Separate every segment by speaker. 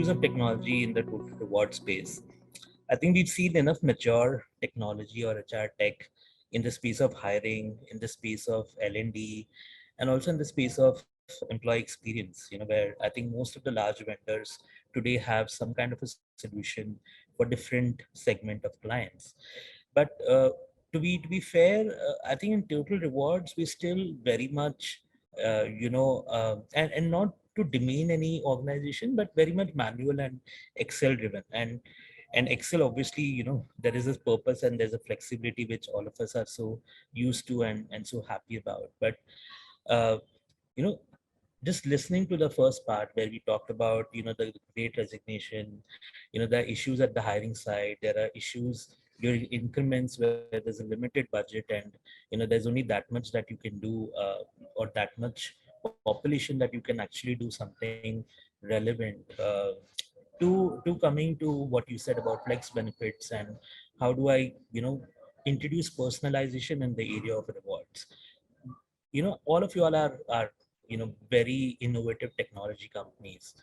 Speaker 1: of technology in the total reward space, I think we've seen enough mature technology or HR tech in the space of hiring, in the space of L&D, and also in the space of employee experience, where I think most of the large vendors today have some kind of a solution for different segment of clients. But to be fair, I think in total rewards, we still very much, and not to demean any organization, but very much manual and Excel driven. And Excel, obviously, there is a purpose and there's a flexibility which all of us are so used to and so happy about. But uh, you know just listening to the first part where we talked about the great resignation, there are issues at the hiring side, there are issues during increments where there's a limited budget, and there's only that much that you can do, or that much population that you can actually do something relevant, to coming to what you said about flex benefits and how do I introduce personalization in the area of rewards. All of you all are very innovative technology companies.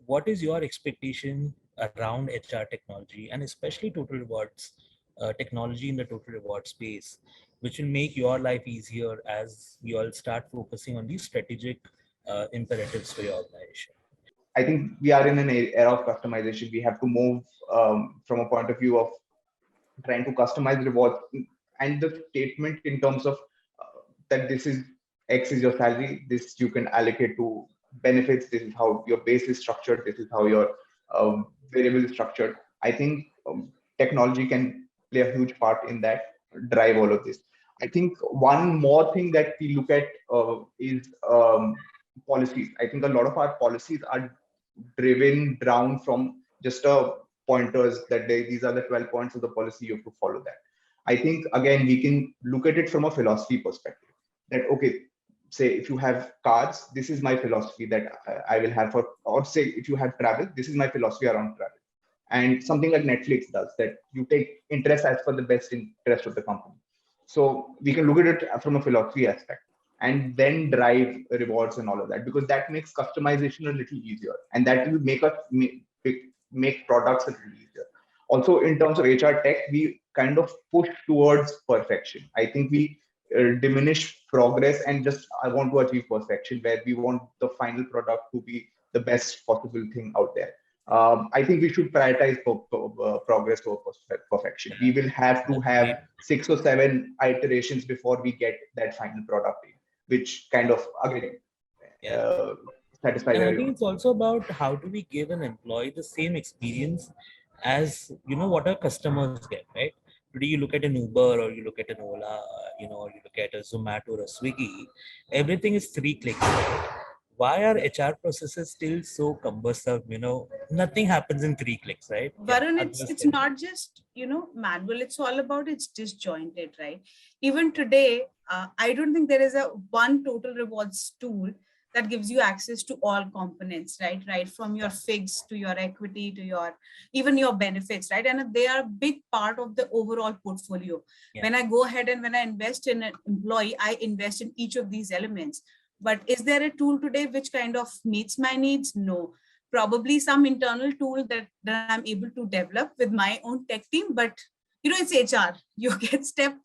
Speaker 1: What is your expectation around HR technology and especially total rewards, technology in the total reward space, which will make your life easier as you all start focusing on these strategic imperatives for your organization?
Speaker 2: I think we are in an era of customization. We have to move from a point of view of trying to customize rewards, and the statement in terms of that this is X is your salary, this you can allocate to benefits, this is how your base is structured, this is how your variable is structured. I think technology can play a huge part in that, drive all of this. I think one more thing that we look at is policies. I think a lot of our policies are driven down from just a pointers that these are the 12 points of the policy, you have to follow that. I think again we can look at it from a philosophy perspective, that okay, say if you have cards, this is my philosophy that I will have for, or say if you have travel, this is my philosophy around travel. And something like Netflix does, that you take interest as per the best interest of the company. So we can look at it from a philosophy aspect and then drive rewards and all of that, because that makes customization a little easier, and that will make us make products a little easier. Also, in terms of HR tech, we kind of push towards perfection. I think we diminish progress and just I want to achieve perfection, where we want the final product to be the best possible thing out there. I think we should prioritize progress over perfection. We will have to have 6 or 7 iterations before we get that final product in, which kind of again satisfies.
Speaker 1: And I think it's also about how do we give an employee the same experience as what our customers get, right? Today you look at an Uber or you look at an Ola, or you look at a Zomato or a Swiggy, everything is 3 clicks, right? Why are HR processes still so cumbersome? Nothing happens in 3 clicks, right?
Speaker 3: Varun, it's not just, manual. It's all about it's disjointed, right? Even today, I don't think there is a one total rewards tool that gives you access to all components, right? From your figs to your equity to your, even your benefits, right? And they are a big part of the overall portfolio. Yeah. When I go ahead and when I invest in an employee, I invest in each of these elements. But is there a tool today which kind of meets my needs? No. Probably some internal tool that I'm able to develop with my own tech team, but it's HR. You get step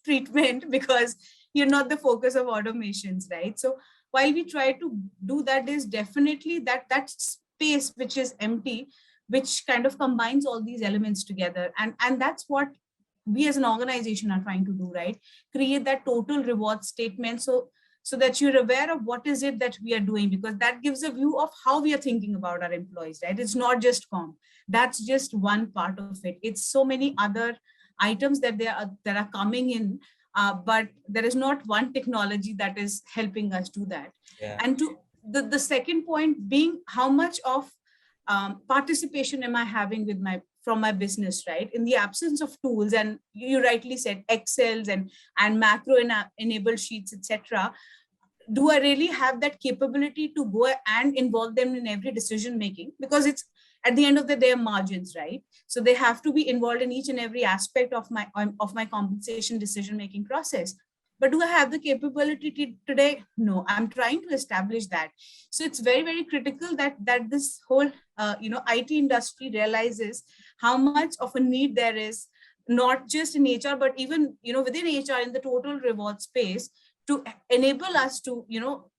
Speaker 3: treatment because you're not the focus of automations, right? So while we try to do that, is definitely that space which is empty, which kind of combines all these elements together. And that's what we as an organization are trying to do, right? Create that total reward statement. So that you're aware of what is it that we are doing, because that gives a view of how we are thinking about our employees, right? It's not just comp. That's just one part of it. It's so many other items that are coming in, but there is not one technology that is helping us do that. Yeah. And to the second point being, how much of participation am I having from my business, right? In the absence of tools, and you rightly said Excels and macro enabled sheets, etc. Do I really have that capability to go and involve them in every decision making? Because it's at the end of the day margins, right? So they have to be involved in each and every aspect of my compensation decision making process. But do I have the capability today? No, I'm trying to establish that. So it's very, very critical that this whole IT industry realizes how much of a need there is, not just in HR, but even within HR in the total reward space, to enable us to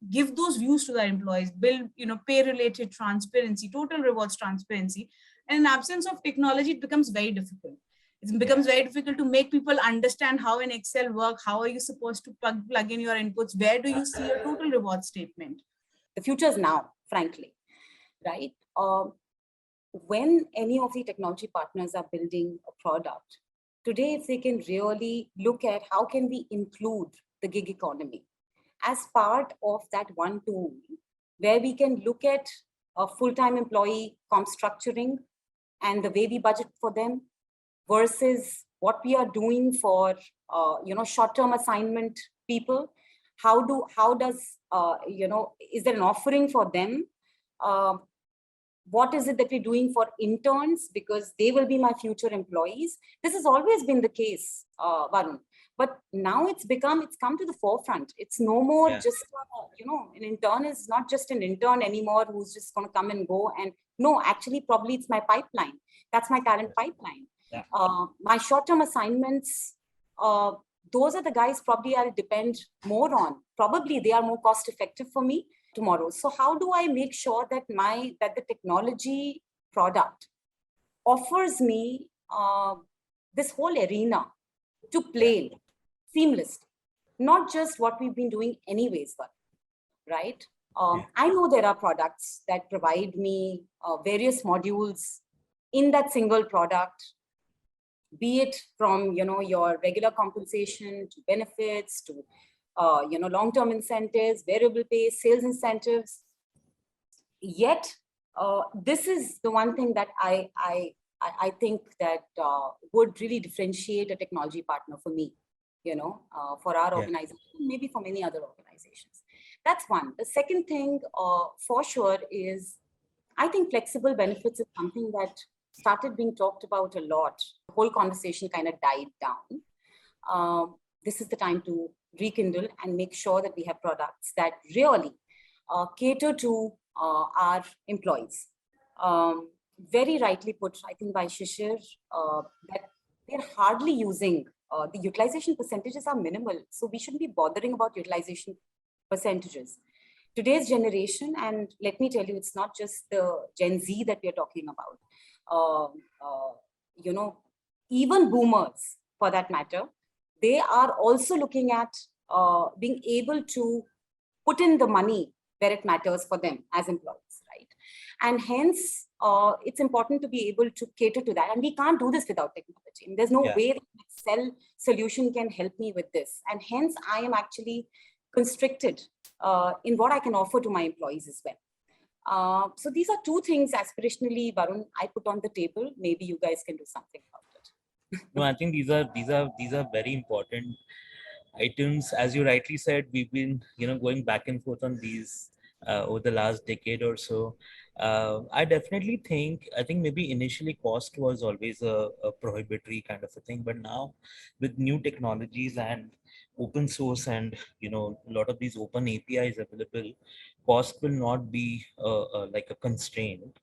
Speaker 3: give those views to their employees, build pay related transparency, total rewards transparency. And in absence of technology, it becomes very difficult. It becomes very difficult to make people understand how an Excel works. How are you supposed to plug in your inputs? Where do you see a total reward statement?
Speaker 4: The future is now, frankly, right? When any of the technology partners are building a product, today, if they can really look at how can we include the gig economy as part of that one tool, where we can look at a full-time employee comp structuring and the way we budget for them versus what we are doing for short-term assignment people. Is there an offering for them? What is it that we're doing for interns, because they will be my future employees? This has always been the case, Varun, but now it's come to the forefront. It's no more just, an intern is not just an intern anymore who's just going to come and go. And no, actually, probably it's my pipeline. That's my talent pipeline.
Speaker 1: Yeah.
Speaker 4: My short-term assignments, those are the guys probably I'll depend more on. Probably they are more cost effective for me tomorrow. So how do I make sure that the technology product offers me this whole arena to play seamlessly, not just what we've been doing anyways, but right? I know there are products that provide me various modules in that single product, be it from your regular compensation to benefits to long-term incentives, variable pay, sales incentives. Yet, this is the one thing that I think that would really differentiate a technology partner for me, for our organization, maybe for many other organizations. That's one. The second thing, for sure, is I think flexible benefits is something that started being talked about a lot. The whole conversation kind of died down. This is the time to rekindle and make sure that we have products that really cater to our employees. Very rightly put, I think, by Shishir, that they're hardly using, the utilization percentages are minimal. So we shouldn't be bothering about utilization percentages. Today's generation, and let me tell you, it's not just the Gen Z that we're talking about. Even boomers, for that matter, they are also looking at being able to put in the money where it matters for them as employees, right? And hence, it's important to be able to cater to that. And we can't do this without technology. And there's no way that an Excel solution can help me with this. And hence, I am actually constricted in what I can offer to my employees as well. So these are two things aspirationally, Varun, I put on the table. Maybe you guys can do something about it.
Speaker 1: No, I think these are very important items. As you rightly said, we've been going back and forth on these over the last decade or so. I definitely think maybe initially cost was always a prohibitory kind of a thing, but now with new technologies and open source and a lot of these open APIs available, cost will not be like a constraint.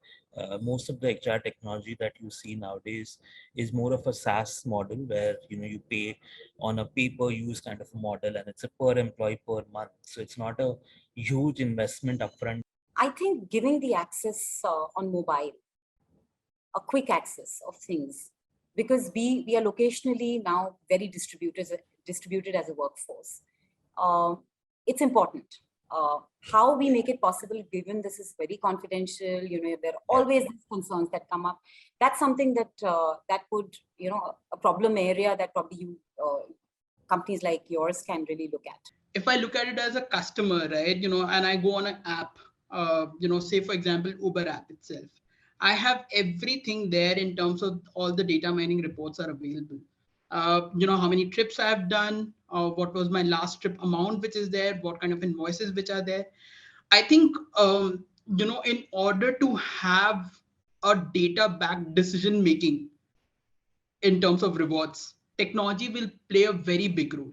Speaker 1: Most of the HR technology that you see nowadays is more of a SaaS model where you pay on a pay-per-use kind of a model, and it's a per employee per month. So it's not a huge investment upfront.
Speaker 4: I think giving the access on mobile, a quick access of things, because we are locationally now very distributed as a workforce. It's important. How we make it possible, given this is very confidential, there are always these concerns that come up. That's something that that would, a problem area that probably companies like yours can really look at.
Speaker 5: If I look at it as a customer, right, and I go on an app, say for example, Uber app itself, I have everything there in terms of all the data mining reports are available. How many trips I have done, what was my last trip amount, which is there, what kind of invoices which are there. I think, in order to have a data-backed decision making in terms of rewards, technology will play a very big role.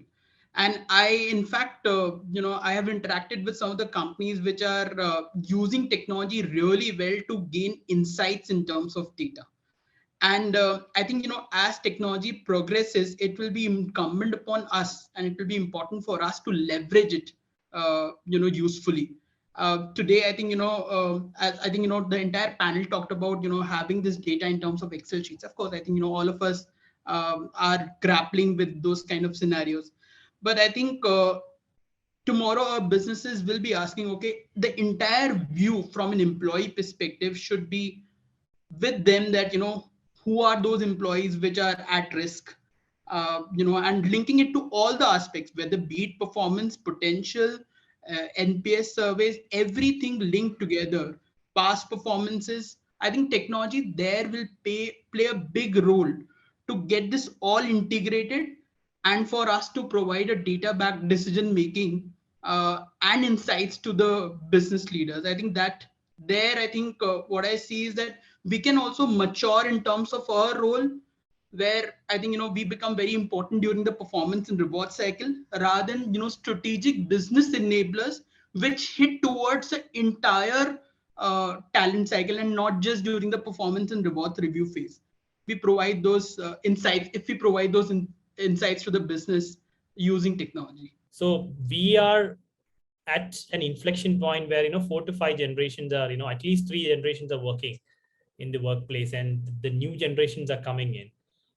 Speaker 5: And I, in fact, I have interacted with some of the companies which are using technology really well to gain insights in terms of data. And I think, as technology progresses, it will be incumbent upon us, and it will be important for us to leverage it, usefully. Today, I think, as I think, the entire panel talked about, having this data in terms of Excel sheets. Of course, I think, all of us are grappling with those kind of scenarios. But I think tomorrow our businesses will be asking, okay, the entire view from an employee perspective should be with them, that who are those employees which are at risk, and linking it to all the aspects, whether be it performance, potential, NPS surveys, everything linked together, past performances. I think technology there will play a big role to get this all integrated, and for us to provide a data backed decision making and insights to the business leaders. I think that there, I think what I see is that we can also mature in terms of our role, where I think we become very important during the performance and reward cycle, rather than strategic business enablers which hit towards the entire talent cycle, and not just during the performance and rewards review phase. We provide those insights, if we provide those insights to the business using technology.
Speaker 6: So we are at an inflection point where 4 to 5 generations are, at least 3 generations are working in the workplace, and the new generations are coming in.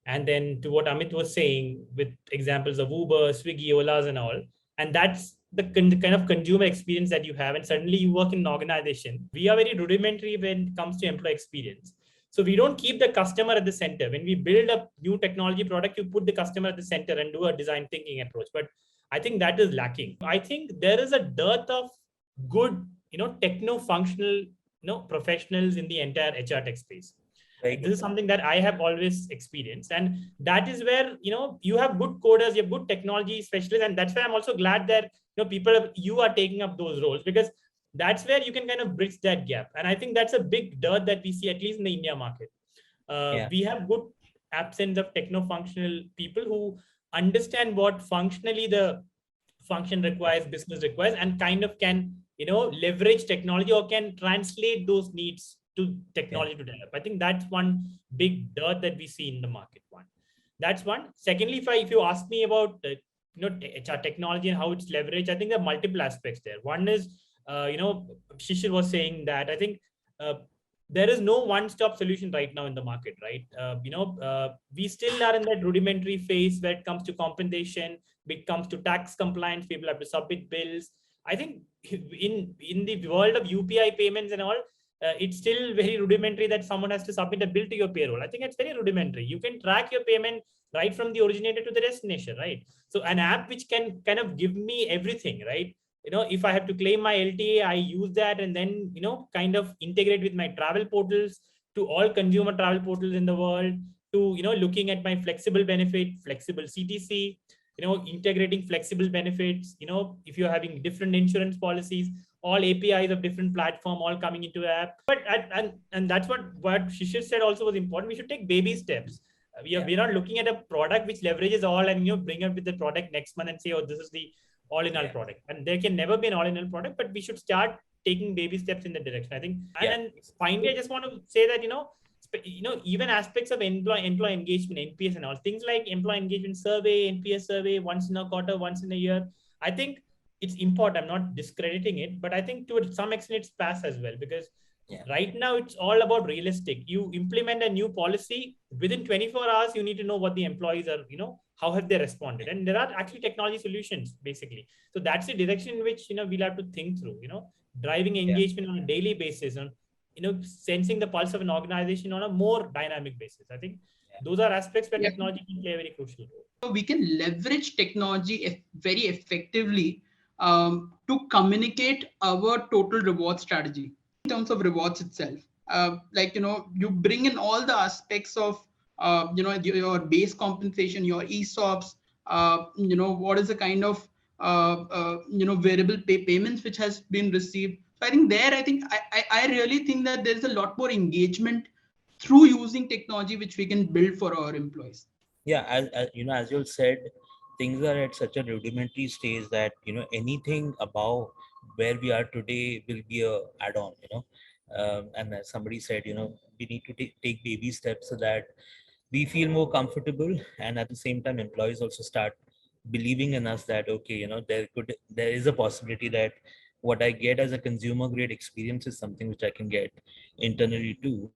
Speaker 6: And then to what Amit was saying, with examples of Uber, Swiggy, Olas and all, and that's the kind of consumer experience that you have. And suddenly you work in an organization. We are very rudimentary when it comes to employee experience. So we don't keep the customer at the center. When we build a new technology product, you put the customer at the center and do a design thinking approach. But I think that is lacking. I think there is a dearth of good, techno-functional, professionals in the entire HR tech space. This is something that I have always experienced. And that is where, you have good coders, you have good technology specialists. And that's why I'm also glad that, you are taking up those roles, because that's where you can kind of bridge that gap. And I think that's a big dearth that we see, at least in the India market. We have good absence of techno-functional people who understand what functionally the function requires, business requires, and kind of can, leverage technology or can translate those needs to technology to develop. I think that's one big dearth that we see in the market. That's one. Secondly, if you ask me about HR technology and how it's leveraged, I think there are multiple aspects there. One is, Shishir was saying that I think there is no one-stop solution right now in the market, right? We still are in that rudimentary phase where it comes to compensation, when it comes to tax compliance, people have to submit bills. I think in the world of UPI payments and all, it's still very rudimentary that someone has to submit a bill to your payroll. I think it's very rudimentary. You can track your payment right from the originator to the destination, right? So an app which can kind of give me everything, right? If I have to claim my LTA, I use that, and then, kind of integrate with my travel portals, to all consumer travel portals in the world, to, looking at my flexible benefit, flexible CTC, integrating flexible benefits, if you're having different insurance policies, all APIs of different platform, all coming into the app. But, and that's what Shishir said also was important. We should take baby steps. We're not looking at a product which leverages all and, bring up with the product next month and say, oh, this is the all-in-all product. And there can never be an all-in-all product, but we should start taking baby steps in that direction, I think. And finally, I just want to say that, even aspects of employee engagement, NPS and all, things like employee engagement survey, NPS survey, once in a quarter, once in a year, I think it's important. I'm not discrediting it, but I think to some extent it's past as well, because right now it's all about realistic. You implement a new policy within 24 hours, you need to know what the employees are, how have they responded? And there are actually technology solutions, basically. So that's the direction in which, we'll have to think through, driving engagement on a daily basis, and, sensing the pulse of an organization on a more dynamic basis. I think those are aspects where technology can play a very crucial role.
Speaker 5: So we can leverage technology very effectively to communicate our total reward strategy in terms of rewards itself. You bring in all the aspects of your base compensation, your ESOPs, what is the kind of variable payments which has been received. So I think I really think that there's a lot more engagement through using technology which we can build for our employees.
Speaker 1: Yeah, as you said, things are at such a rudimentary stage that, anything above where we are today will be a add-on, and as somebody said, we need to take baby steps so that we feel more comfortable, and at the same time employees also start believing in us that, okay, there is a possibility that what I get as a consumer grade experience is something which I can get internally too.